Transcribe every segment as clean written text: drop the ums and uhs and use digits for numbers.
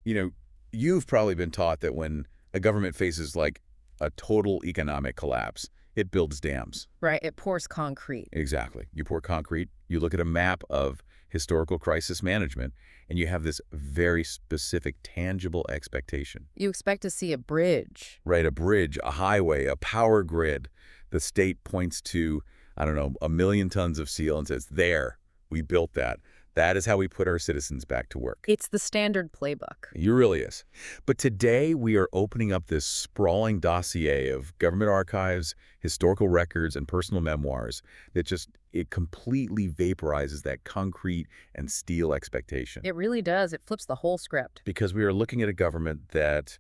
You know, you've probably been taught that when a government faces like a total economic collapse, it builds dams. Right, it pours concrete. Exactly. You pour concrete, you look at a map of historical crisis management, and you have this very specific, tangible expectation. You expect to see a bridge. Right, a bridge, a highway, a power grid. The state points to, I don't know, 1 million tons of steel and says, there, we built that. That is how we put our citizens back to work. It's the standard playbook. It really is. But today we are opening up this sprawling dossier of government archives, historical records, and personal memoirs that it completely vaporizes that concrete and steel expectation. It really does. It flips the whole script. Because we are looking at a government that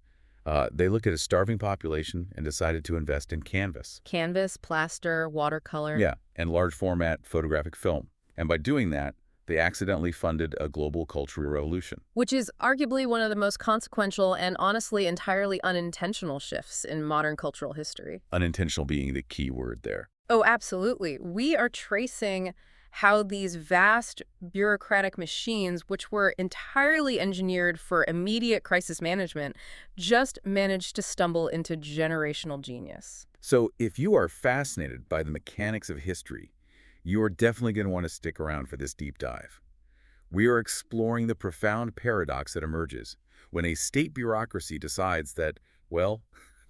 they looked at a starving population and decided to invest in canvas. Canvas, plaster, watercolor. Yeah, and large format photographic film. And by doing that, they accidentally funded a global cultural revolution. Which is arguably one of the most consequential and honestly entirely unintentional shifts in modern cultural history. Unintentional being the key word there. Oh, absolutely. We are tracing how these vast bureaucratic machines, which were entirely engineered for immediate crisis management, just managed to stumble into generational genius. So if you are fascinated by the mechanics of history, you are definitely going to want to stick around for this deep dive. We are exploring the profound paradox that emerges when a state bureaucracy decides that, well,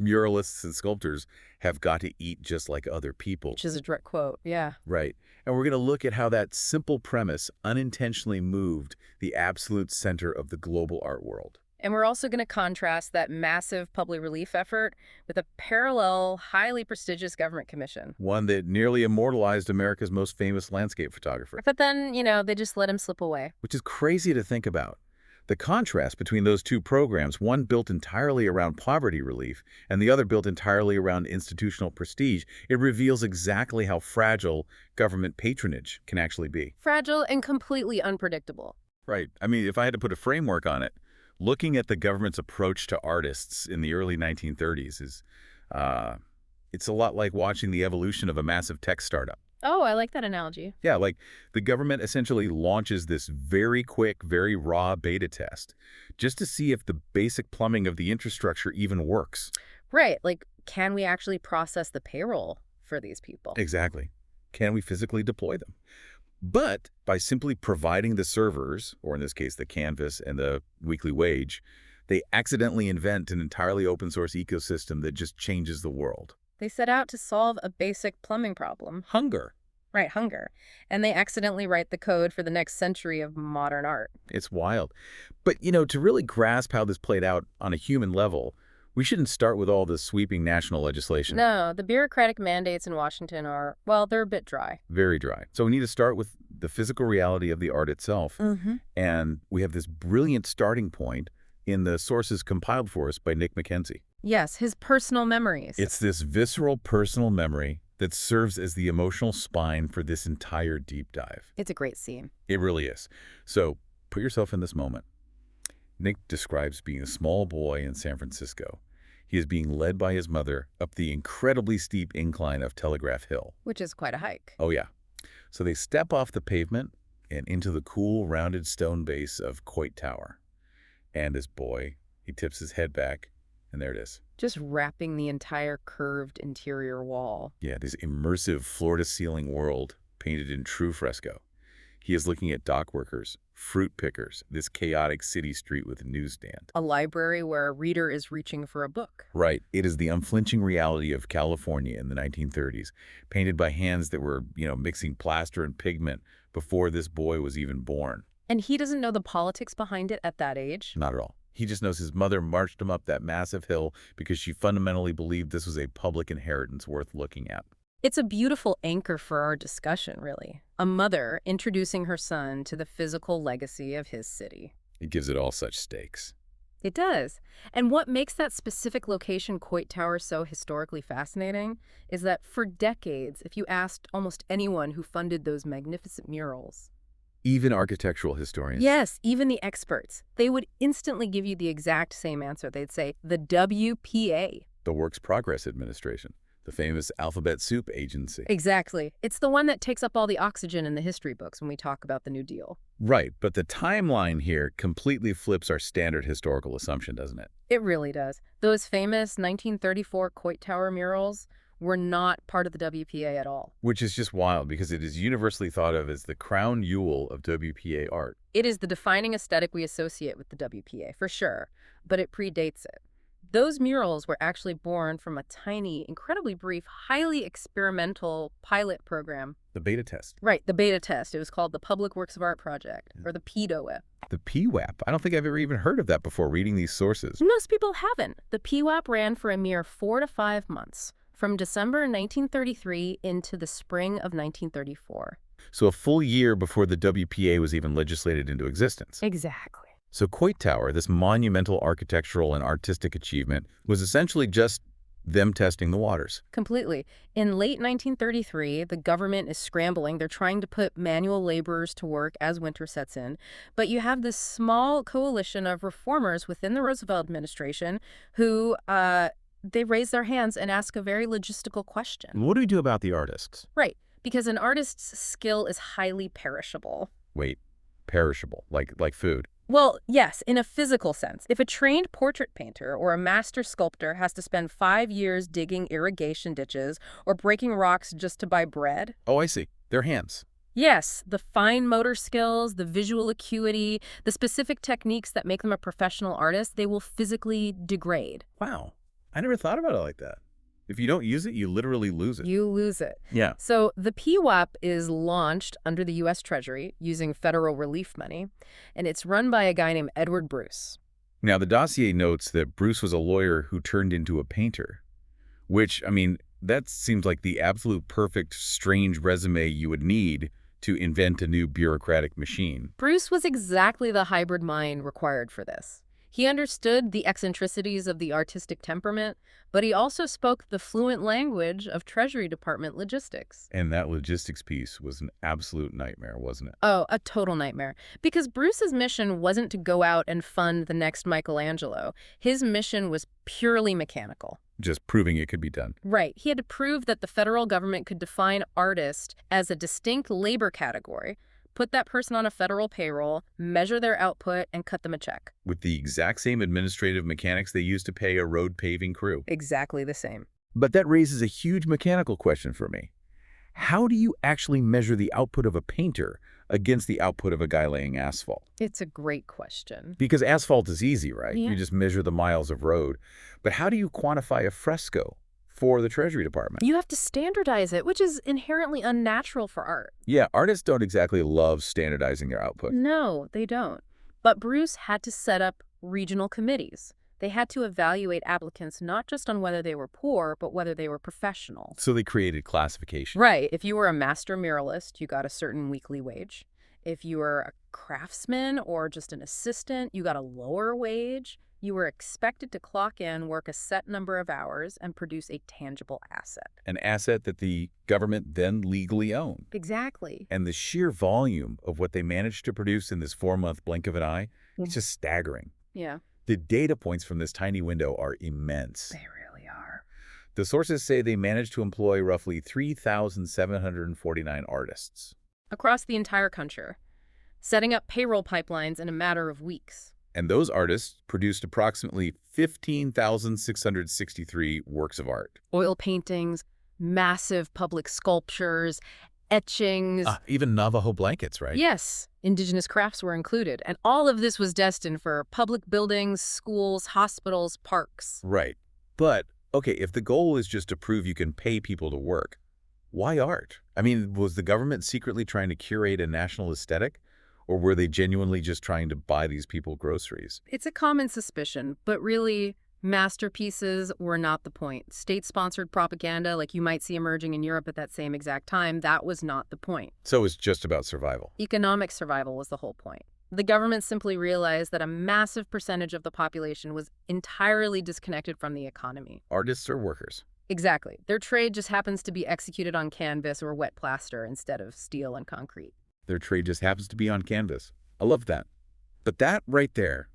muralists and sculptors have got to eat just like other people. Which is a direct quote, yeah. Right. And we're going to look at how that simple premise unintentionally moved the absolute center of the global art world. And we're also going to contrast that massive public relief effort with a parallel, highly prestigious government commission. One that nearly immortalized America's most famous landscape photographer. But then, they just let him slip away. Which is crazy to think about. The contrast between those two programs, one built entirely around poverty relief and the other built entirely around institutional prestige, it reveals exactly how fragile government patronage can actually be. Fragile and completely unpredictable. Right. I mean, if I had to put a framework on it, looking at the government's approach to artists in the early 1930s is, it's a lot like watching the evolution of a massive tech startup. Oh, I like that analogy. Yeah, like the government essentially launches this very quick, very raw beta test just to see if the basic plumbing of the infrastructure even works. Right, like can we actually process the payroll for these people? Exactly. Can we physically deploy them? But by simply providing the servers, or in this case the canvas and the weekly wage, they accidentally invent an entirely open source ecosystem that just changes the world. They set out to solve a basic plumbing problem. Hunger. Right, hunger. And they accidentally write the code for the next century of modern art. It's wild. But, to really grasp how this played out on a human level, we shouldn't start with all the sweeping national legislation. No, the bureaucratic mandates in Washington are, well, they're a bit dry. Very dry. So we need to start with the physical reality of the art itself. Mm-hmm. And we have this brilliant starting point in the sources compiled for us by Nick McKenzie. Yes, his personal memories. It's this visceral personal memory that serves as the emotional spine for this entire deep dive. It's a great scene. It really is. So put yourself in this moment. Nick describes being a small boy in San Francisco. He is being led by his mother up the incredibly steep incline of Telegraph Hill. Which is quite a hike. Oh, yeah. So they step off the pavement and into the cool, rounded stone base of Coit Tower. And this boy, he tips his head back, and there it is. Just wrapping the entire curved interior wall. Yeah, this immersive floor-to-ceiling world painted in true fresco. He is looking at dock workers, fruit pickers, this chaotic city street with a newsstand. A library where a reader is reaching for a book. Right. It is the unflinching reality of California in the 1930s, painted by hands that were, mixing plaster and pigment before this boy was even born. And he doesn't know the politics behind it at that age? Not at all. He just knows his mother marched him up that massive hill because she fundamentally believed this was a public inheritance worth looking at. It's a beautiful anchor for our discussion, really. A mother introducing her son to the physical legacy of his city. It gives it all such stakes. It does. And what makes that specific location, Coit Tower, so historically fascinating is that for decades, if you asked almost anyone who funded those magnificent murals, even architectural historians. Yes, even the experts, they would instantly give you the exact same answer. They'd say, the WPA. The Works Progress Administration. the famous alphabet soup agency. Exactly. It's the one that takes up all the oxygen in the history books when we talk about the New Deal. Right, but the timeline here completely flips our standard historical assumption, doesn't it? It really does. Those famous 1934 Coit Tower murals were not part of the WPA at all. Which is just wild because it is universally thought of as the crown jewel of WPA art. It is the defining aesthetic we associate with the WPA, for sure, but it predates it. Those murals were actually born from a tiny, incredibly brief, highly experimental pilot program. The beta test. Right, the beta test. It was called the Public Works of Art Project, or the PWAP. The PWAP? I don't think I've ever even heard of that before reading these sources. Most people haven't. The PWAP ran for a mere 4 to 5 months, from December 1933 into the spring of 1934. So a full year before the WPA was even legislated into existence. Exactly. So Coit Tower, this monumental architectural and artistic achievement, was essentially just them testing the waters. Completely. In late 1933, the government is scrambling. They're trying to put manual laborers to work as winter sets in. But you have this small coalition of reformers within the Roosevelt administration who they raise their hands and ask a very logistical question. What do we do about the artists? Right, because an artist's skill is highly perishable. Wait, perishable, like food. Well, yes, in a physical sense. If a trained portrait painter or a master sculptor has to spend 5 years digging irrigation ditches or breaking rocks just to buy bread. Oh, I see. Their hands. Yes, the fine motor skills, the visual acuity, the specific techniques that make them a professional artist, they will physically degrade. Wow. I never thought about it like that. If you don't use it, you literally lose it. You lose it. Yeah. So the PWAP is launched under the U.S. Treasury using federal relief money, and it's run by a guy named Edward Bruce. Now, the dossier notes that Bruce was a lawyer who turned into a painter, which, I mean, that seems like the absolute perfect, strange resume you would need to invent a new bureaucratic machine. Bruce was exactly the hybrid mind required for this. He understood the eccentricities of the artistic temperament, but he also spoke the fluent language of Treasury Department logistics. And that logistics piece was an absolute nightmare, wasn't it? Oh, a total nightmare. Because Bruce's mission wasn't to go out and fund the next Michelangelo. His mission was purely mechanical. Just proving it could be done. Right. He had to prove that the federal government could define artist as a distinct labor category, put that person on a federal payroll, measure their output, and cut them a check. With the exact same administrative mechanics they used to pay a road paving crew. Exactly the same. But that raises a huge mechanical question for me. How do you actually measure the output of a painter against the output of a guy laying asphalt? It's a great question. Because asphalt is easy, right? Yeah. You just measure the miles of road. But how do you quantify a fresco for the Treasury Department? You have to standardize it, which is inherently unnatural for art. Yeah, artists don't exactly love standardizing their output. No, they don't. But Bruce had to set up regional committees. They had to evaluate applicants not just on whether they were poor, but whether they were professional. So they created classification. Right. If you were a master muralist, you got a certain weekly wage. If you were a craftsman or just an assistant, you got a lower wage. You were expected to clock in, work a set number of hours, and produce a tangible asset. An asset that the government then legally owned. Exactly. And the sheer volume of what they managed to produce in this 4-month blink of an eye, it's just staggering. Yeah. The data points from this tiny window are immense. They really are. The sources say they managed to employ roughly 3,749 artists. Across the entire country, setting up payroll pipelines in a matter of weeks. And those artists produced approximately 15,663 works of art. Oil paintings, massive public sculptures, etchings. Even Navajo blankets, right? Yes, indigenous crafts were included. And all of this was destined for public buildings, schools, hospitals, parks. Right. But, okay, if the goal is just to prove you can pay people to work, why art? I mean, was the government secretly trying to curate a national aesthetic? Or were they genuinely just trying to buy these people groceries? It's a common suspicion, but really, masterpieces were not the point. State-sponsored propaganda, like you might see emerging in Europe at that same exact time, that was not the point. So it was just about survival. Economic survival was the whole point. The government simply realized that a massive percentage of the population was entirely disconnected from the economy. Artists or workers? Exactly. Their trade just happens to be executed on canvas or wet plaster instead of steel and concrete. Their trade just happens to be on canvas. I love that. But that right there,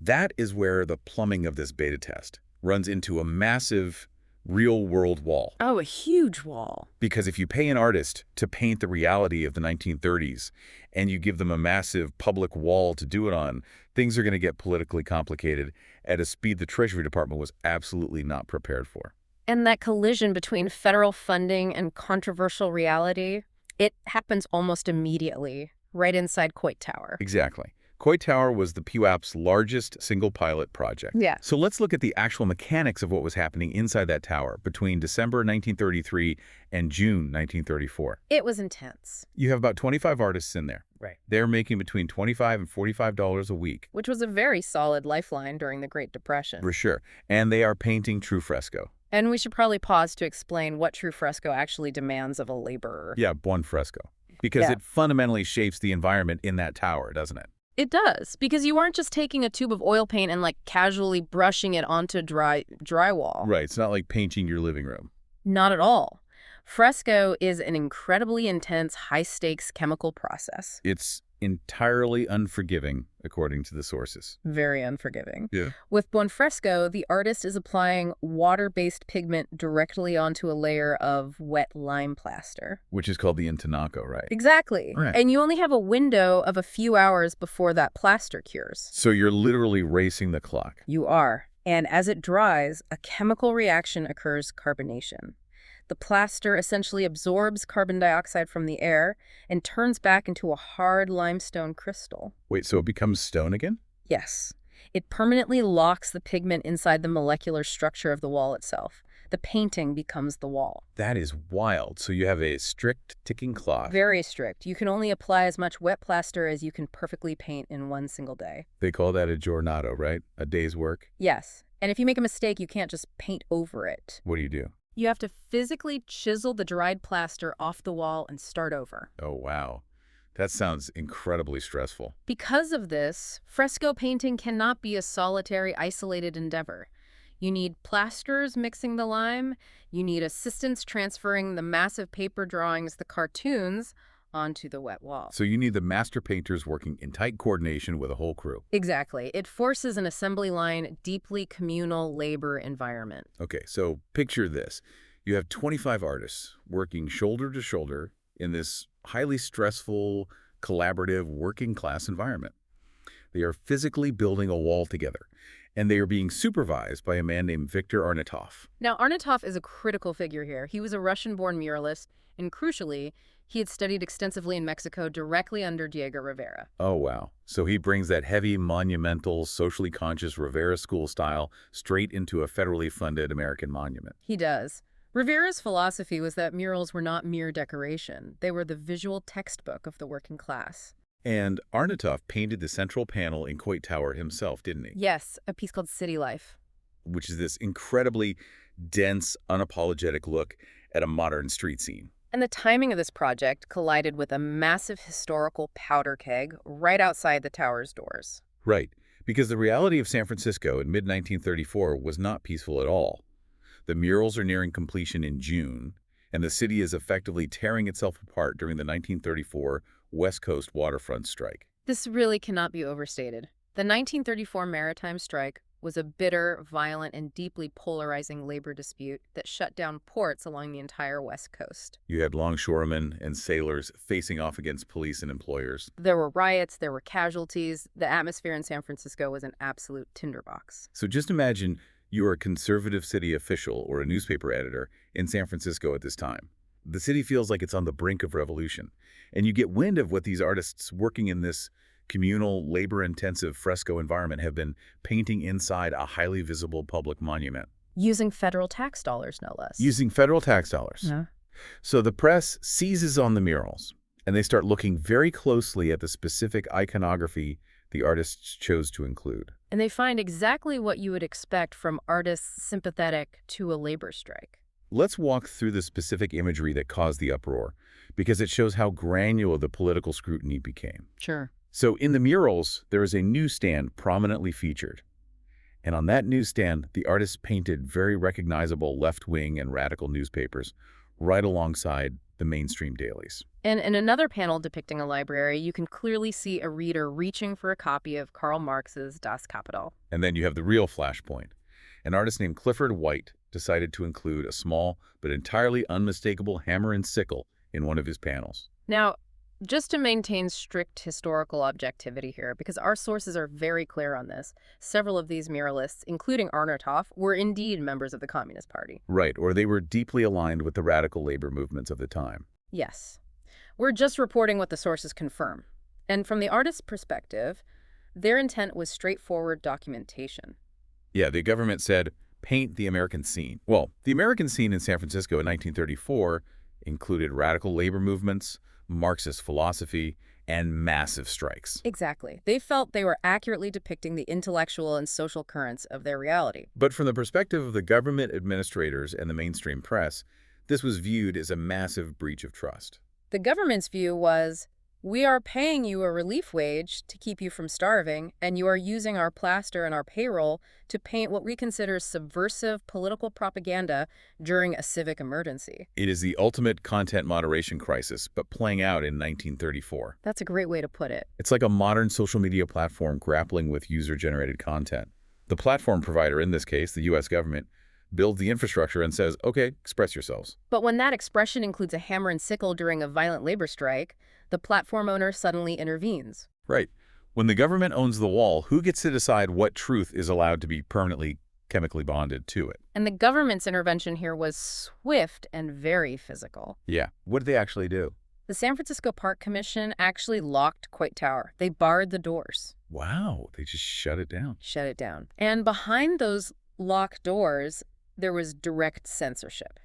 that is where the plumbing of this beta test runs into a massive real-world wall. Oh, a huge wall. Because if you pay an artist to paint the reality of the 1930s and you give them a massive public wall to do it on, things are going to get politically complicated at a speed the Treasury Department was absolutely not prepared for. And that collision between federal funding and controversial reality, it happens almost immediately, right inside Coit Tower. Exactly. Coit Tower was the PUAP's largest single pilot project. Yeah. So let's look at the actual mechanics of what was happening inside that tower between December 1933 and June 1934. It was intense. You have about 25 artists in there. Right. They're making between $25 and $45 a week. Which was a very solid lifeline during the Great Depression. For sure. And they are painting true fresco. And we should probably pause to explain what true fresco actually demands of a laborer. Yeah, buon fresco. Because it fundamentally shapes the environment in that tower, doesn't it? It does, because you aren't just taking a tube of oil paint and casually brushing it onto drywall. Right, it's not like painting your living room. Not at all. Fresco is an incredibly intense, high-stakes chemical process. It's entirely unforgiving, according to the sources. Very unforgiving. Yeah. With buonfresco, the artist is applying water-based pigment directly onto a layer of wet lime plaster. Which is called the intonaco, right? Exactly. Right. And you only have a window of a few hours before that plaster cures. So you're literally racing the clock. You are. And as it dries, a chemical reaction occurs, carbonation. The plaster essentially absorbs carbon dioxide from the air and turns back into a hard limestone crystal. Wait, so it becomes stone again? Yes. It permanently locks the pigment inside the molecular structure of the wall itself. The painting becomes the wall. That is wild. So you have a strict ticking clock. Very strict. You can only apply as much wet plaster as you can perfectly paint in one single day. They call that a giornato, right? A day's work? Yes. And if you make a mistake, you can't just paint over it. What do you do? You have to physically chisel the dried plaster off the wall and start over. Oh, wow. That sounds incredibly stressful. Because of this, fresco painting cannot be a solitary, isolated endeavor. You need plasters mixing the lime, you need assistants transferring the massive paper drawings, the cartoons, onto the wet wall. So you need the master painters working in tight coordination with a whole crew. Exactly. It forces an assembly line, deeply communal labor environment. Okay, so picture this. You have 25 artists working shoulder to shoulder in this highly stressful, collaborative, working-class environment. They are physically building a wall together, and they are being supervised by a man named Viktor Arnatov. Now, Arnatov is a critical figure here. He was a Russian-born muralist, and crucially, he had studied extensively in Mexico directly under Diego Rivera. Oh, wow. So he brings that heavy, monumental, socially conscious Rivera school style straight into a federally funded American monument. He does. Rivera's philosophy was that murals were not mere decoration. They were the visual textbook of the working class. And Arnatov painted the central panel in Coit Tower himself, didn't he? Yes, a piece called City Life. Which is this incredibly dense, unapologetic look at a modern street scene. And the timing of this project collided with a massive historical powder keg right outside the tower's doors. Right, because the reality of San Francisco in mid-1934 was not peaceful at all. The murals are nearing completion in June, and the city is effectively tearing itself apart during the 1934 West Coast waterfront strike. This really cannot be overstated. The 1934 maritime strike was a bitter, violent, and deeply polarizing labor dispute that shut down ports along the entire West Coast. You had longshoremen and sailors facing off against police and employers. There were riots, there were casualties. The atmosphere in San Francisco was an absolute tinderbox. So just imagine you are a conservative city official or a newspaper editor in San Francisco at this time. The city feels like it's on the brink of revolution, and you get wind of what these artists working in this communal, labor-intensive fresco environment have been painting inside a highly visible public monument. Using federal tax dollars, no less. Using federal tax dollars. Yeah. So the press seizes on the murals, and they start looking very closely at the specific iconography the artists chose to include. And they find exactly what you would expect from artists sympathetic to a labor strike. Let's walk through the specific imagery that caused the uproar, because it shows how granular the political scrutiny became. Sure. So in the murals, there is a newsstand prominently featured. And on that newsstand, the artists painted very recognizable left-wing and radical newspapers right alongside the mainstream dailies. And in another panel depicting a library, you can clearly see a reader reaching for a copy of Karl Marx's Das Kapital. And then you have the real flashpoint. An artist named Clifford White decided to include a small but entirely unmistakable hammer and sickle in one of his panels. Now, just to maintain strict historical objectivity here, because our sources are very clear on this, several of these muralists, including Arnotov, were indeed members of the Communist Party. Right, or they were deeply aligned with the radical labor movements of the time. Yes. We're just reporting what the sources confirm. And from the artist's perspective, their intent was straightforward documentation. Yeah, the government said, paint the American scene. Well, the American scene in San Francisco in 1934 included radical labor movements, Marxist philosophy, and massive strikes. Exactly. They felt they were accurately depicting the intellectual and social currents of their reality. But from the perspective of the government administrators and the mainstream press, this was viewed as a massive breach of trust. The government's view was, we are paying you a relief wage to keep you from starving, and you are using our plaster and our payroll to paint what we consider subversive political propaganda during a civic emergency. It is the ultimate content moderation crisis, but playing out in 1934. That's a great way to put it. It's like a modern social media platform grappling with user-generated content. The platform provider, in this case, the U.S. government, builds the infrastructure and says, okay, express yourselves. But when that expression includes a hammer and sickle during a violent labor strike, the platform owner suddenly intervenes. Right. When the government owns the wall, who gets to decide what truth is allowed to be permanently chemically bonded to it? And the government's intervention here was swift and very physical. Yeah. What did they actually do? The San Francisco Park Commission actually locked Coit Tower. They barred the doors. Wow. They just shut it down. Shut it down. And behind those locked doors, there was direct censorship.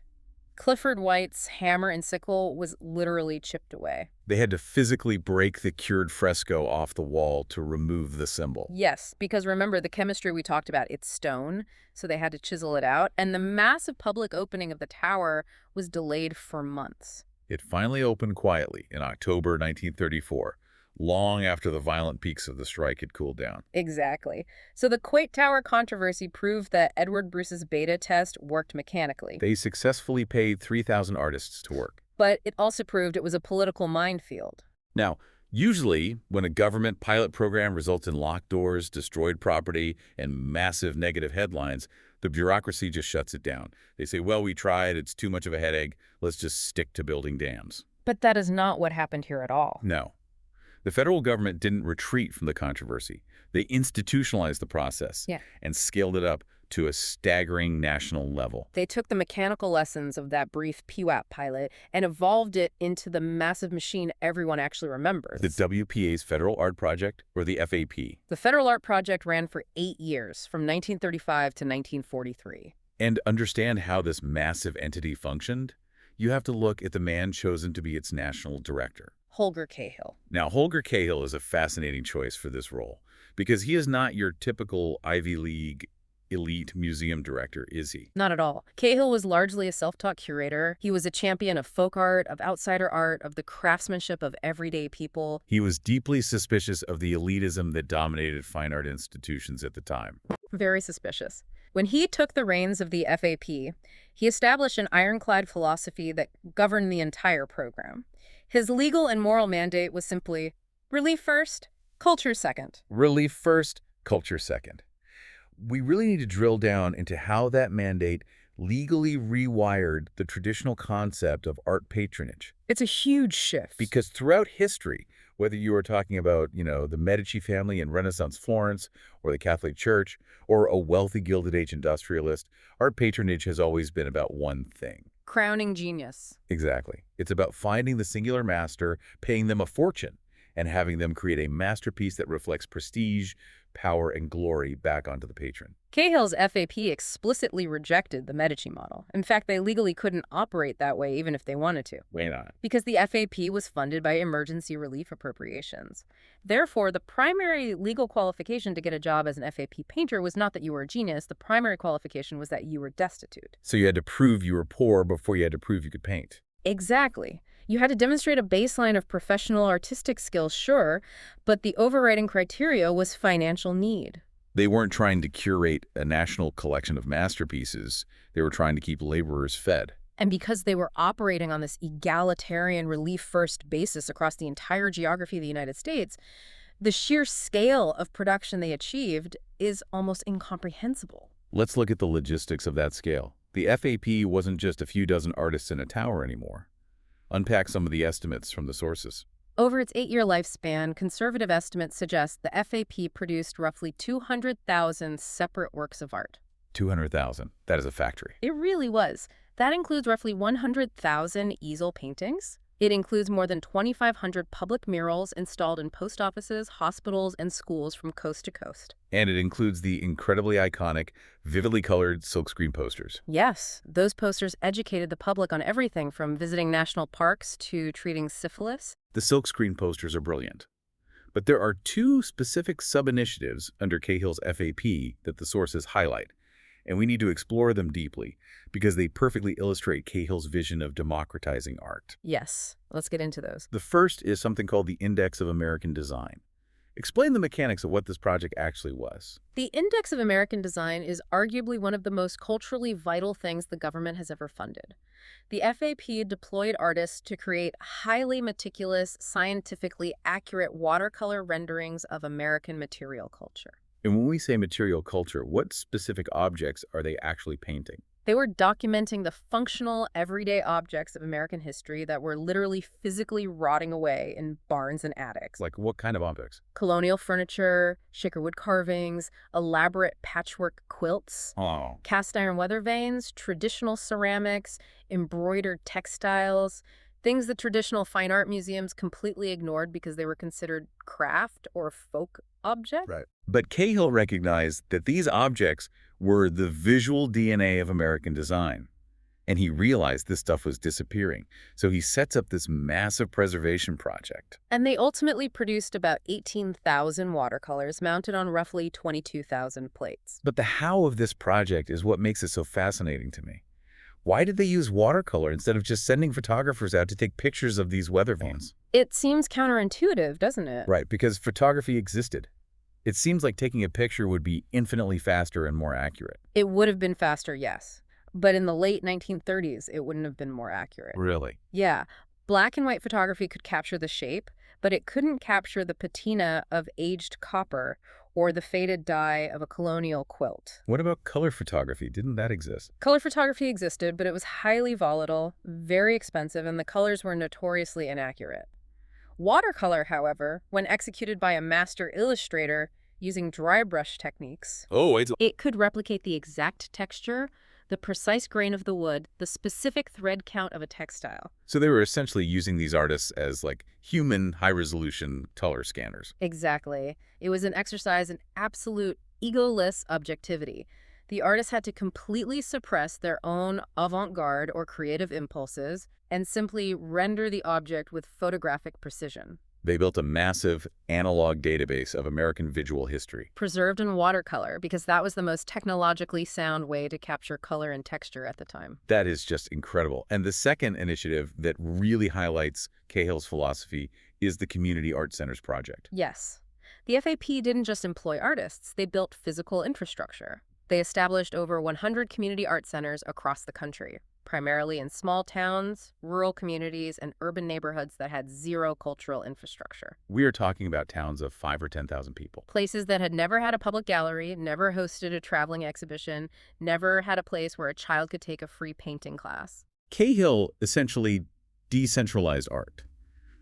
Clifford White's hammer and sickle was literally chipped away. They had to physically break the cured fresco off the wall to remove the symbol. Yes, because remember the chemistry we talked about, it's stone, so they had to chisel it out. And the massive public opening of the tower was delayed for months. It finally opened quietly in October 1934, long after the violent peaks of the strike had cooled down. Exactly. So the Coit Tower controversy proved that Edward Bruce's beta test worked mechanically. They successfully paid 3,000 artists to work. But it also proved it was a political minefield. Now, usually when a government pilot program results in locked doors, destroyed property, and massive negative headlines, the bureaucracy just shuts it down. They say, well, we tried, it's too much of a headache, let's just stick to building dams. But that is not what happened here at all. No. The federal government didn't retreat from the controversy. They institutionalized the process and scaled it up to a staggering national level. They took the mechanical lessons of that brief PWAP pilot and evolved it into the massive machine everyone actually remembers. The WPA's Federal Art Project, or the FAP. The Federal Art Project ran for 8 years, from 1935 to 1943. And to understand how this massive entity functioned, you have to look at the man chosen to be its national director. Holger Cahill. Now, Holger Cahill is a fascinating choice for this role, because he is not your typical Ivy League elite museum director, is he? Not at all. Cahill was largely a self-taught curator. He was a champion of folk art, of outsider art, of the craftsmanship of everyday people. He was deeply suspicious of the elitism that dominated fine art institutions at the time. Very suspicious. When he took the reins of the FAP, he established an ironclad philosophy that governed the entire program. His legal and moral mandate was simply, relief first, culture second. Relief first, culture second. We really need to drill down into how that mandate legally rewired the traditional concept of art patronage. It's a huge shift. Because throughout history, whether you are talking about, the Medici family in Renaissance Florence, or the Catholic Church, or a wealthy Gilded Age industrialist, art patronage has always been about one thing. Crowning genius. Exactly. It's about finding the singular master, paying them a fortune, and having them create a masterpiece that reflects prestige, power, and glory back onto the patron. Cahill's FAP explicitly rejected the Medici model. In fact, they legally couldn't operate that way even if they wanted to. Why not? Because the FAP was funded by emergency relief appropriations. Therefore, the primary legal qualification to get a job as an FAP painter was not that you were a genius. The primary qualification was that you were destitute. So you had to prove you were poor before you had to prove you could paint. Exactly. You had to demonstrate a baseline of professional artistic skills, sure, but the overriding criteria was financial need. They weren't trying to curate a national collection of masterpieces. They were trying to keep laborers fed. And because they were operating on this egalitarian relief-first basis across the entire geography of the United States, the sheer scale of production they achieved is almost incomprehensible. Let's look at the logistics of that scale. The FAP wasn't just a few dozen artists in a tower anymore. Unpack some of the estimates from the sources. Over its 8-year lifespan, conservative estimates suggest the FAP produced roughly 200,000 separate works of art. 200,000. That is a factory. It really was. That includes roughly 100,000 easel paintings. It includes more than 2,500 public murals installed in post offices, hospitals, and schools from coast to coast. And it includes the incredibly iconic, vividly colored silkscreen posters. Yes, those posters educated the public on everything from visiting national parks to treating syphilis. The silkscreen posters are brilliant. But there are two specific sub-initiatives under Cahill's FAP that the sources highlight, and we need to explore them deeply because they perfectly illustrate Cahill's vision of democratizing art. Yes, let's get into those. The first is something called the Index of American Design. Explain the mechanics of what this project actually was. The Index of American Design is arguably one of the most culturally vital things the government has ever funded. The FAP deployed artists to create highly meticulous, scientifically accurate watercolor renderings of American material culture. And when we say material culture, what specific objects are they actually painting? They were documenting the functional, everyday objects of American history that were literally physically rotting away in barns and attics. Like what kind of objects? Colonial furniture, shakerwood carvings, elaborate patchwork quilts, Oh. cast iron weather vanes, traditional ceramics, embroidered textiles, things that traditional fine art museums completely ignored because they were considered craft or folk objects. Right. But Cahill recognized that these objects were the visual DNA of American design. And he realized this stuff was disappearing. So he sets up this massive preservation project. And they ultimately produced about 18,000 watercolors mounted on roughly 22,000 plates. But the how of this project is what makes it so fascinating to me. Why did they use watercolor instead of just sending photographers out to take pictures of these weather vanes? It seems counterintuitive, doesn't it? Right, because photography existed. It seems like taking a picture would be infinitely faster and more accurate. It would have been faster, yes. But in the late 1930s, it wouldn't have been more accurate. Really? Yeah. Black and white photography could capture the shape, but it couldn't capture the patina of aged copper or the faded dye of a colonial quilt. What about color photography? Didn't that exist? Color photography existed, but it was highly volatile, very expensive, and the colors were notoriously inaccurate. Watercolor, however, when executed by a master illustrator using dry brush techniques, it could replicate the exact texture, the precise grain of the wood, the specific thread count of a textile. So they were essentially using these artists as like human high-resolution color scanners. Exactly. It was an exercise in absolute egoless objectivity. The artists had to completely suppress their own avant-garde or creative impulses and simply render the object with photographic precision. They built a massive analog database of American visual history. Preserved in watercolor, because that was the most technologically sound way to capture color and texture at the time. That is just incredible. And the second initiative that really highlights Cahill's philosophy is the Community Art Centers Project. Yes. The FAP didn't just employ artists, they built physical infrastructure. They established over 100 community art centers across the country, primarily in small towns, rural communities, and urban neighborhoods that had zero cultural infrastructure. We are talking about towns of 5,000 or 10,000 people. Places that had never had a public gallery, never hosted a traveling exhibition, never had a place where a child could take a free painting class. Cahill essentially decentralized art.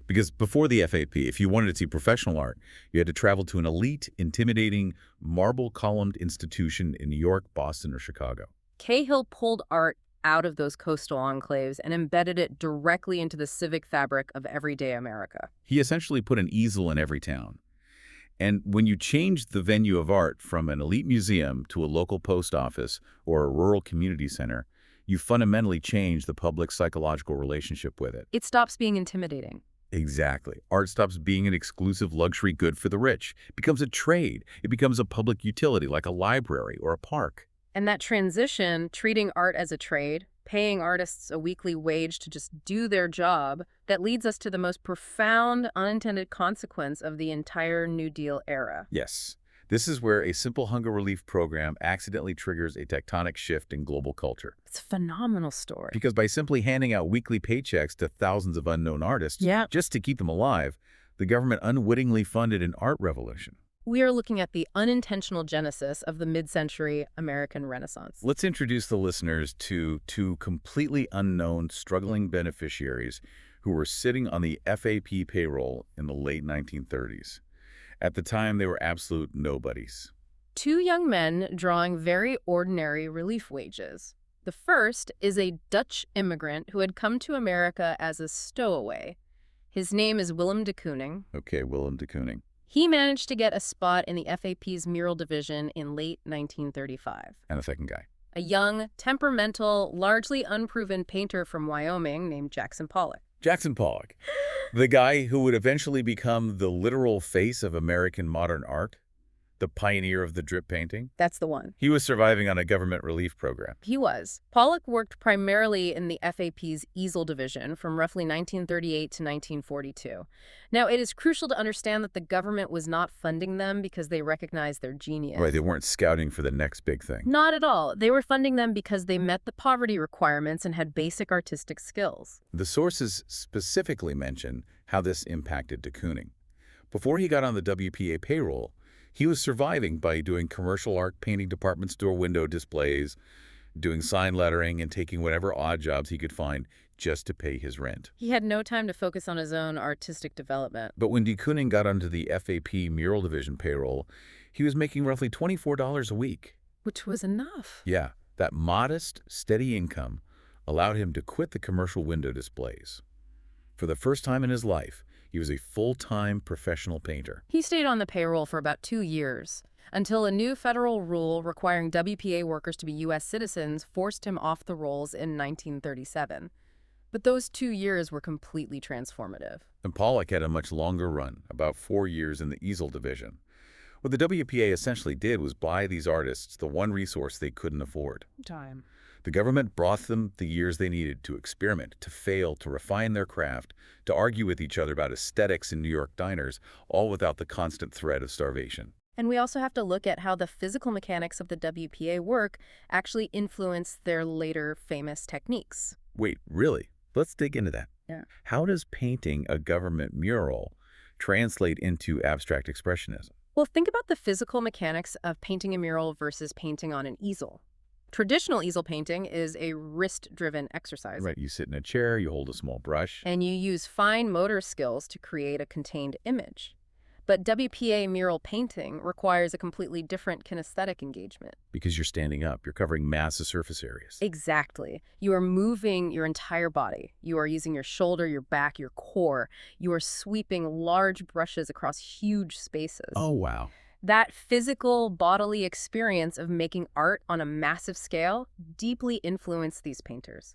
Because before the FAP, if you wanted to see professional art, you had to travel to an elite, intimidating, marble-columned institution in New York, Boston, or Chicago. Cahill pulled art out of those coastal enclaves and embedded it directly into the civic fabric of everyday America. He essentially put an easel in every town. And when you changed the venue of art from an elite museum to a local post office or a rural community center, you fundamentally changed the public's psychological relationship with it. It stops being intimidating. Exactly. Art stops being an exclusive luxury good for the rich. It becomes a trade. It becomes a public utility like a library or a park. And that transition, treating art as a trade, paying artists a weekly wage to just do their job, that leads us to the most profound unintended consequence of the entire New Deal era. Yes. This is where a simple hunger relief program accidentally triggers a tectonic shift in global culture. It's a phenomenal story. Because by simply handing out weekly paychecks to thousands of unknown artists, just to keep them alive, the government unwittingly funded an art revolution. We are looking at the unintentional genesis of the mid-century American Renaissance. Let's introduce the listeners to two completely unknown struggling beneficiaries who were sitting on the FAP payroll in the late 1930s. At the time, they were absolute nobodies. Two young men drawing very ordinary relief wages. The first is a Dutch immigrant who had come to America as a stowaway. His name is Willem de Kooning. Okay, Willem de Kooning. He managed to get a spot in the FAP's mural division in late 1935. And the second guy. A young, temperamental, largely unproven painter from Wyoming named Jackson Pollock. Jackson Pollock, the guy who would eventually become the literal face of American modern art, the pioneer of the drip painting. That's the one. He was surviving on a government relief program. He was. Pollock worked primarily in the FAP's easel division from roughly 1938 to 1942. Now, it is crucial to understand that the government was not funding them because they recognized their genius. Right, they weren't scouting for the next big thing. Not at all. They were funding them because they met the poverty requirements and had basic artistic skills. The sources specifically mention how this impacted de Kooning. Before he got on the WPA payroll, he was surviving by doing commercial art, painting department store window displays, doing sign lettering, and taking whatever odd jobs he could find just to pay his rent. He had no time to focus on his own artistic development. But when de Kooning got onto the FAP mural division payroll, he was making roughly $24 a week. Which was enough. Yeah, that modest, steady income allowed him to quit the commercial window displays. For the first time in his life, he was a full-time professional painter. He stayed on the payroll for about 2 years, until a new federal rule requiring WPA workers to be U.S. citizens forced him off the rolls in 1937. But those 2 years were completely transformative. And Pollock had a much longer run, about 4 years in the easel division. What the WPA essentially did was buy these artists the one resource they couldn't afford. Time. The government brought them the years they needed to experiment, to fail, to refine their craft, to argue with each other about aesthetics in New York diners, all without the constant threat of starvation. And we also have to look at how the physical mechanics of the WPA work actually influenced their later famous techniques. Wait, really? Let's dig into that. Yeah. How does painting a government mural translate into abstract expressionism? Well, think about the physical mechanics of painting a mural versus painting on an easel. Traditional easel painting is a wrist-driven exercise. Right, you sit in a chair, you hold a small brush. And you use fine motor skills to create a contained image. But WPA mural painting requires a completely different kinesthetic engagement. Because you're standing up, you're covering massive surface areas. Exactly. You are moving your entire body. You are using your shoulder, your back, your core. You are sweeping large brushes across huge spaces. Oh, wow. That physical, bodily experience of making art on a massive scale deeply influenced these painters.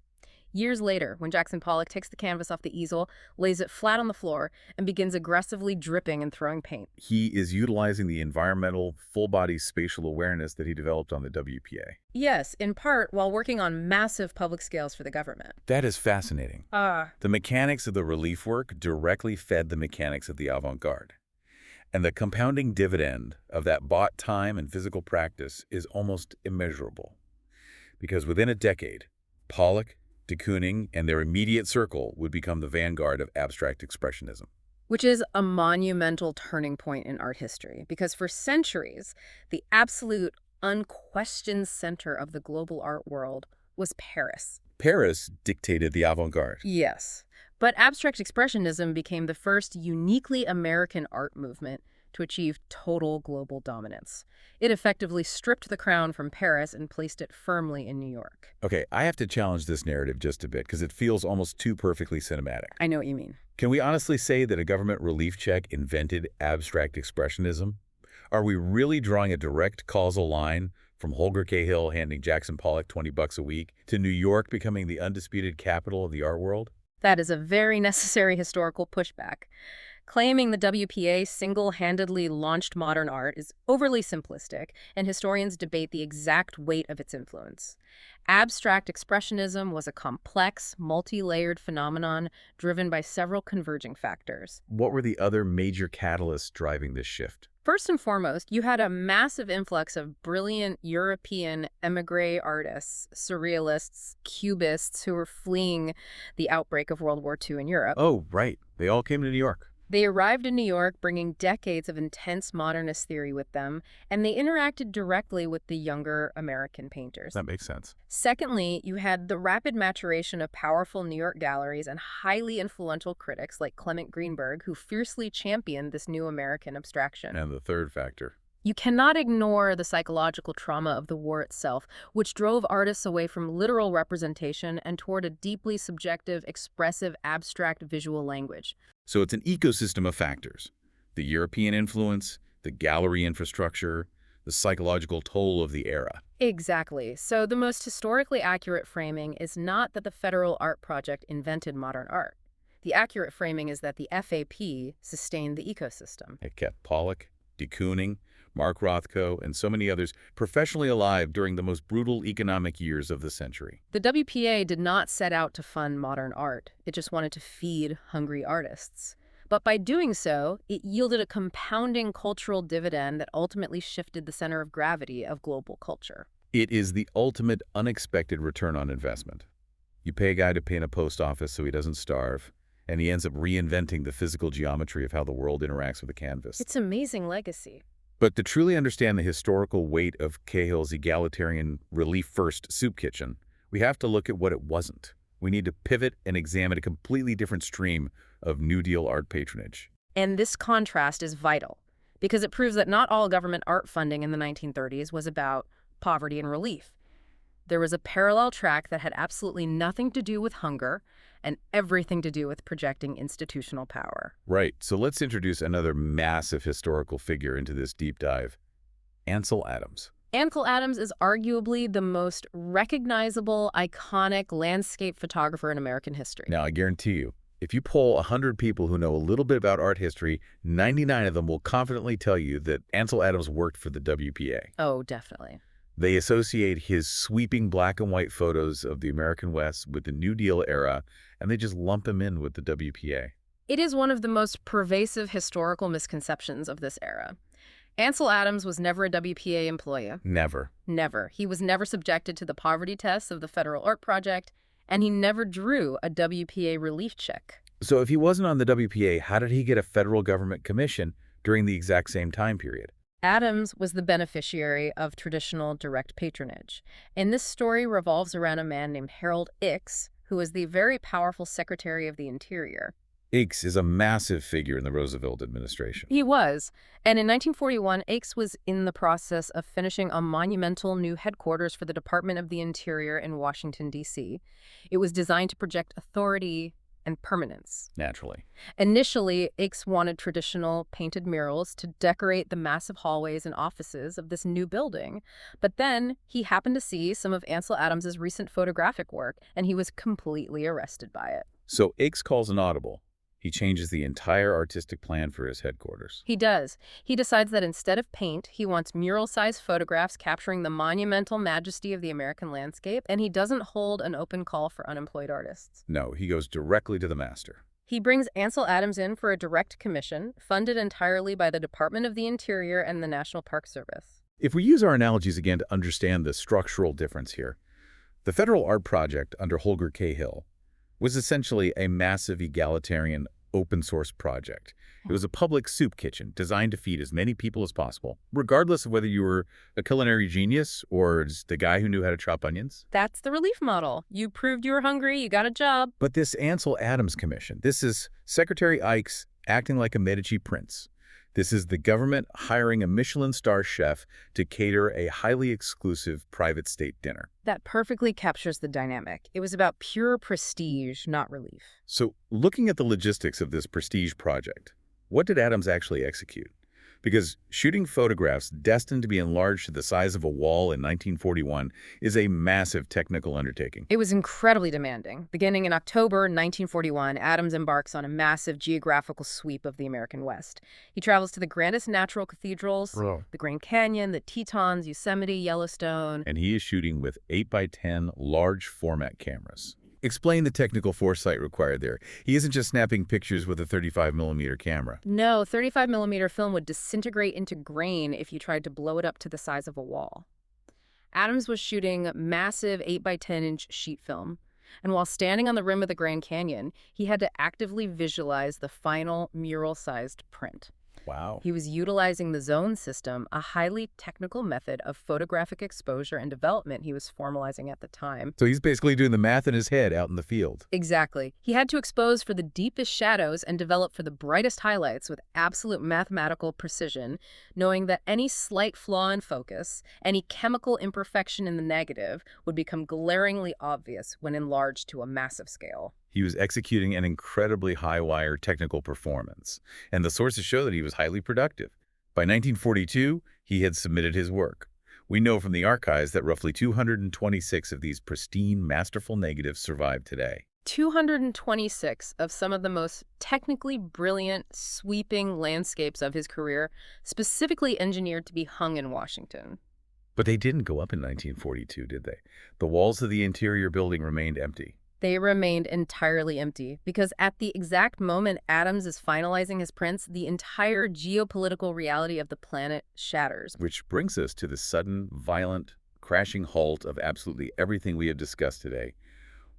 Years later, when Jackson Pollock takes the canvas off the easel, lays it flat on the floor, and begins aggressively dripping and throwing paint. He is utilizing the environmental, full-body spatial awareness that he developed on the WPA. Yes, in part while working on massive public scales for the government. That is fascinating. The mechanics of the relief work directly fed the mechanics of the avant-garde. And the compounding dividend of that bought time and physical practice is almost immeasurable. Because within a decade, Pollock, de Kooning, and their immediate circle would become the vanguard of abstract expressionism. Which is a monumental turning point in art history, because for centuries, the absolute, unquestioned center of the global art world was Paris. Paris dictated the avant-garde. Yes. But abstract expressionism became the first uniquely American art movement to achieve total global dominance. It effectively stripped the crown from Paris and placed it firmly in New York. Okay, I have to challenge this narrative just a bit because it feels almost too perfectly cinematic. I know what you mean. Can we honestly say that a government relief check invented abstract expressionism? Are we really drawing a direct causal line from Holger Cahill handing Jackson Pollock $20 a week to New York becoming the undisputed capital of the art world? That is a very necessary historical pushback. Claiming the WPA single-handedly launched modern art is overly simplistic, and historians debate the exact weight of its influence. Abstract expressionism was a complex, multi-layered phenomenon driven by several converging factors. What were the other major catalysts driving this shift? First and foremost, you had a massive influx of brilliant European émigré artists, surrealists, cubists who were fleeing the outbreak of World War II in Europe. Oh, right. They all came to New York. They arrived in New York bringing decades of intense modernist theory with them, and they interacted directly with the younger American painters. That makes sense. Secondly, you had the rapid maturation of powerful New York galleries and highly influential critics like Clement Greenberg, who fiercely championed this new American abstraction. And the third factor. You cannot ignore the psychological trauma of the war itself, which drove artists away from literal representation and toward a deeply subjective, expressive, abstract visual language. So it's an ecosystem of factors. The European influence, the gallery infrastructure, the psychological toll of the era. Exactly. So the most historically accurate framing is not that the Federal Art Project invented modern art. The accurate framing is that the FAP sustained the ecosystem. It kept Pollock, Kooning, Mark Rothko, and so many others professionally alive during the most brutal economic years of the century. The WPA did not set out to fund modern art. It just wanted to feed hungry artists. But by doing so, it yielded a compounding cultural dividend that ultimately shifted the center of gravity of global culture. It is the ultimate unexpected return on investment. You pay a guy to paint a post office so he doesn't starve, and he ends up reinventing the physical geometry of how the world interacts with a canvas. It's amazing legacy. But to truly understand the historical weight of Cahill's egalitarian relief-first soup kitchen, we have to look at what it wasn't. We need to pivot and examine a completely different stream of New Deal art patronage. And this contrast is vital, because it proves that not all government art funding in the 1930s was about poverty and relief. There was a parallel track that had absolutely nothing to do with hunger and everything to do with projecting institutional power. Right, so let's introduce another massive historical figure into this deep dive, Ansel Adams. Ansel Adams is arguably the most recognizable, iconic landscape photographer in American history. Now, I guarantee you, if you poll 100 people who know a little bit about art history, 99 of them will confidently tell you that Ansel Adams worked for the WPA. Oh, definitely. They associate his sweeping black and white photos of the American West with the New Deal era, and they just lump him in with the WPA. It is one of the most pervasive historical misconceptions of this era. Ansel Adams was never a WPA employee. Never. Never. He was never subjected to the poverty tests of the Federal Art Project, and he never drew a WPA relief check. So if he wasn't on the WPA, how did he get a federal government commission during the exact same time period? Adams was the beneficiary of traditional direct patronage, and this story revolves around a man named Harold Ickes, who was the very powerful Secretary of the Interior. Ickes is a massive figure in the Roosevelt administration. He was, and in 1941, Ickes was in the process of finishing a monumental new headquarters for the Department of the Interior in Washington, D.C. It was designed to project authority and permanence. Naturally. Initially, Ickes wanted traditional painted murals to decorate the massive hallways and offices of this new building. But then he happened to see some of Ansel Adams's recent photographic work, and he was completely arrested by it. So Ickes calls an audible. He changes the entire artistic plan for his headquarters. He does. He decides that instead of paint, he wants mural-sized photographs capturing the monumental majesty of the American landscape, and he doesn't hold an open call for unemployed artists. No, he goes directly to the master. He brings Ansel Adams in for a direct commission, funded entirely by the Department of the Interior and the National Park Service. If we use our analogies again to understand the structural difference here, the Federal Art Project under Holger Cahill was essentially a massive egalitarian open-source project. It was a public soup kitchen designed to feed as many people as possible, regardless of whether you were a culinary genius or just the guy who knew how to chop onions. That's the relief model. You proved you were hungry, you got a job. But this Ansel Adams Commission, this is Secretary Ickes acting like a Medici prince. This is the government hiring a Michelin star chef to cater a highly exclusive private state dinner. That perfectly captures the dynamic. It was about pure prestige, not relief. So, looking at the logistics of this prestige project, what did Adams actually execute? Because shooting photographs destined to be enlarged to the size of a wall in 1941 is a massive technical undertaking. It was incredibly demanding. Beginning in October 1941, Adams embarks on a massive geographical sweep of the American West. He travels to the grandest natural cathedrals, the Grand Canyon, the Tetons, Yosemite, Yellowstone. And he is shooting with 8x10 large format cameras. Explain the technical foresight required there. He isn't just snapping pictures with a 35mm camera. No, 35mm film would disintegrate into grain if you tried to blow it up to the size of a wall. Adams was shooting massive 8x10-inch sheet film, And while standing on the rim of the Grand Canyon, he had to actively visualize the final mural-sized print. Wow. He was utilizing the zone system, a highly technical method of photographic exposure and development he was formalizing at the time. So he's basically doing the math in his head out in the field. Exactly. He had to expose for the deepest shadows and develop for the brightest highlights with absolute mathematical precision, knowing that any slight flaw in focus, any chemical imperfection in the negative, would become glaringly obvious when enlarged to a massive scale. He was executing an incredibly high-wire technical performance, and the sources show that he was highly productive. By 1942, he had submitted his work. We know from the archives that roughly 226 of these pristine, masterful negatives survive today. 226 of some of the most technically brilliant, sweeping landscapes of his career, specifically engineered to be hung in Washington. But they didn't go up in 1942, did they? The walls of the interior building remained empty. They remained entirely empty because at the exact moment Adams is finalizing his prints, the entire geopolitical reality of the planet shatters. Which brings us to the sudden, violent, crashing halt of absolutely everything we have discussed today.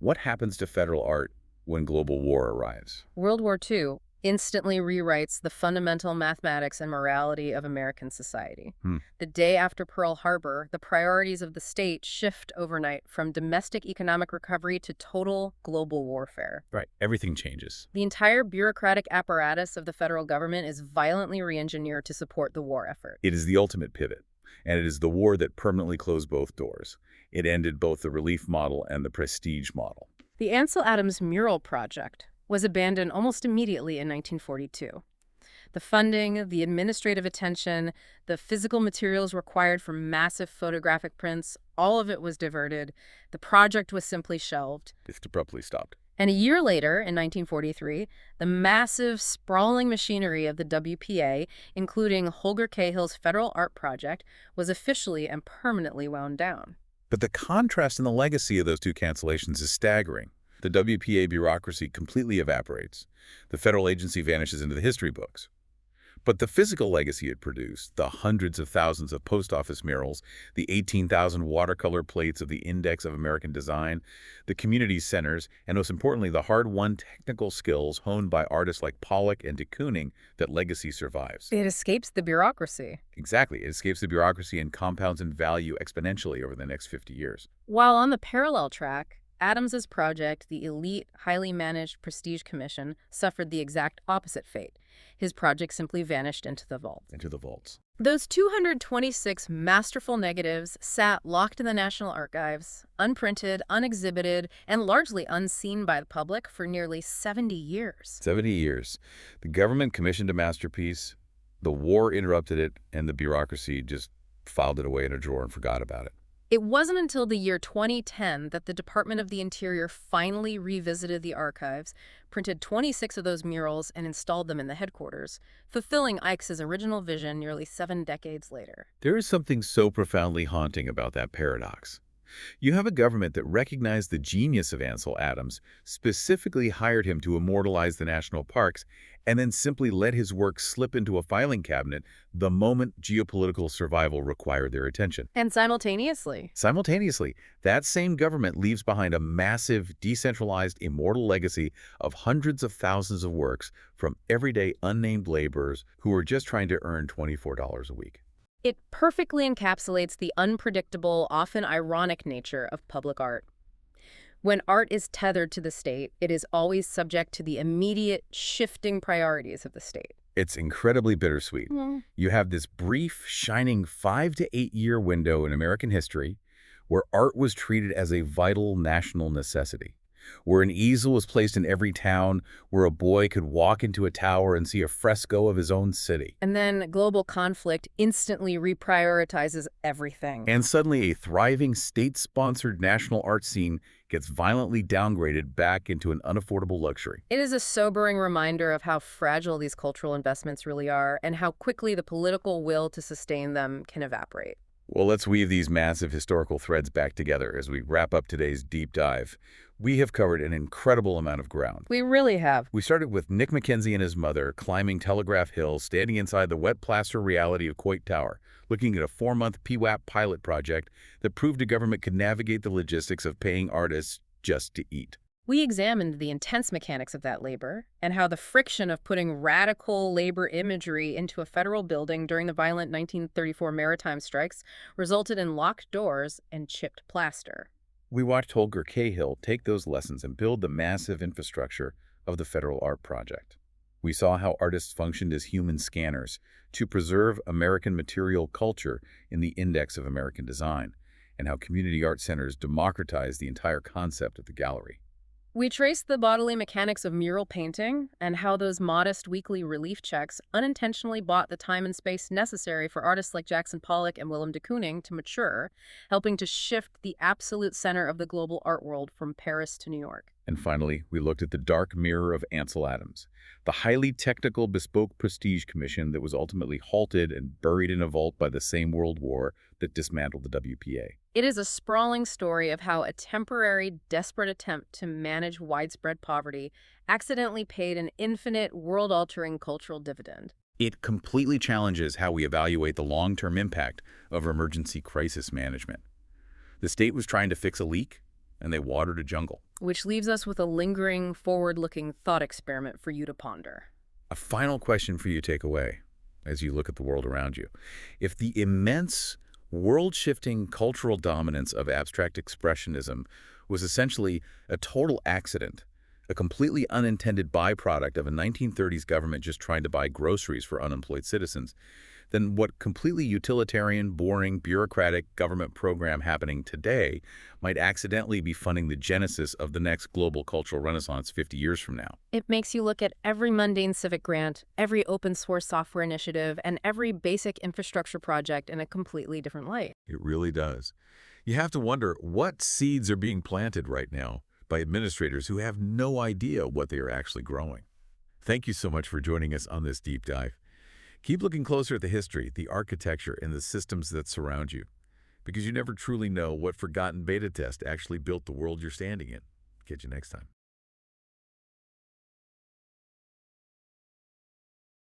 What happens to federal art when global war arrives? World War II instantly rewrites the fundamental mathematics and morality of American society. The day after Pearl Harbor, the priorities of the state shift overnight from domestic economic recovery to total global warfare. Right, everything changes. The entire bureaucratic apparatus of the federal government is violently re-engineered to support the war effort. It is the ultimate pivot, and it is the war that permanently closed both doors. It ended both the relief model and the prestige model. The Ansel Adams mural project was abandoned almost immediately in 1942. The funding, the administrative attention, the physical materials required for massive photographic prints, all of it was diverted. The project was simply shelved. It abruptly stopped. And a year later, in 1943, the massive, sprawling machinery of the WPA, including Holger Cahill's Federal Art Project, was officially and permanently wound down. But the contrast in the legacy of those two cancellations is staggering. The WPA bureaucracy completely evaporates. The federal agency vanishes into the history books. But the physical legacy it produced, the hundreds of thousands of post office murals, the 18,000 watercolor plates of the Index of American Design, the community centers, and most importantly, the hard-won technical skills honed by artists like Pollock and Kooning, that legacy survives. It escapes the bureaucracy. Exactly. It escapes the bureaucracy and compounds in value exponentially over the next 50 years. While on the parallel track, Adams's project, the elite, highly managed Prestige Commission, suffered the exact opposite fate. His project simply vanished into the vault. Into the vaults. Those 226 masterful negatives sat locked in the National Archives, unprinted, unexhibited, and largely unseen by the public for nearly 70 years. 70 years. The government commissioned a masterpiece, the war interrupted it, and the bureaucracy just filed it away in a drawer and forgot about it. It wasn't until the year 2010 that the Department of the Interior finally revisited the archives, printed 26 of those murals, and installed them in the headquarters, fulfilling Ickes' original vision nearly 7 decades later. There is something so profoundly haunting about that paradox. You have a government that recognized the genius of Ansel Adams, specifically hired him to immortalize the national parks, and then simply let his work slip into a filing cabinet the moment geopolitical survival required their attention. And simultaneously, that same government leaves behind a massive, decentralized, immortal legacy of hundreds of thousands of works from everyday unnamed laborers who are just trying to earn $24 a week. it perfectly encapsulates the unpredictable, often ironic nature of public art. When art is tethered to the state, it is always subject to the immediate shifting priorities of the state. It's incredibly bittersweet. You have this brief, shining 5 to 8 year window in American history where art was treated as a vital national necessity, where an easel was placed in every town, where a boy could walk into a tower and see a fresco of his own city. And then global conflict instantly reprioritizes everything. And suddenly a thriving state-sponsored national art scene gets violently downgraded back into an unaffordable luxury. It is a sobering reminder of how fragile these cultural investments really are and how quickly the political will to sustain them can evaporate. Well, let's weave these massive historical threads back together as we wrap up today's deep dive. We have covered an incredible amount of ground. We really have. We started with Nick Mackenzie and his mother climbing Telegraph Hill, standing inside the wet plaster reality of Coit Tower, looking at a 4-month PWAP pilot project that proved a government could navigate the logistics of paying artists just to eat. We examined the intense mechanics of that labor and how the friction of putting radical labor imagery into a federal building during the violent 1934 maritime strikes resulted in locked doors and chipped plaster. We watched Holger Cahill take those lessons and build the massive infrastructure of the Federal Art Project. We saw how artists functioned as human scanners to preserve American material culture in the Index of American Design, and how community art centers democratized the entire concept of the gallery. We traced the bodily mechanics of mural painting and how those modest weekly relief checks unintentionally bought the time and space necessary for artists like Jackson Pollock and Willem de Kooning to mature, helping to shift the absolute center of the global art world from Paris to New York. And finally, we looked at the dark mirror of Ansel Adams, the highly technical bespoke prestige commission that was ultimately halted and buried in a vault by the same World War that dismantled the WPA. It is a sprawling story of how a temporary, desperate attempt to manage widespread poverty accidentally paid an infinite, world-altering cultural dividend. It completely challenges how we evaluate the long-term impact of emergency crisis management. The state was trying to fix a leak, and they watered a jungle. Which leaves us with a lingering, forward-looking thought experiment for you to ponder. A final question for you to take away as you look at the world around you. If the immense, world-shifting cultural dominance of abstract expressionism was essentially a total accident, a completely unintended byproduct of a 1930s government just trying to buy groceries for unemployed citizens, then what completely utilitarian, boring, bureaucratic government program happening today might accidentally be funding the genesis of the next global cultural renaissance 50 years from now? It makes you look at every mundane civic grant, every open source software initiative, and every basic infrastructure project in a completely different light. It really does. You have to wonder what seeds are being planted right now by administrators who have no idea what they are actually growing. Thank you so much for joining us on this deep dive. Keep looking closer at the history, the architecture, and the systems that surround you, because you never truly know what forgotten beta test actually built the world you're standing in. Catch you next time.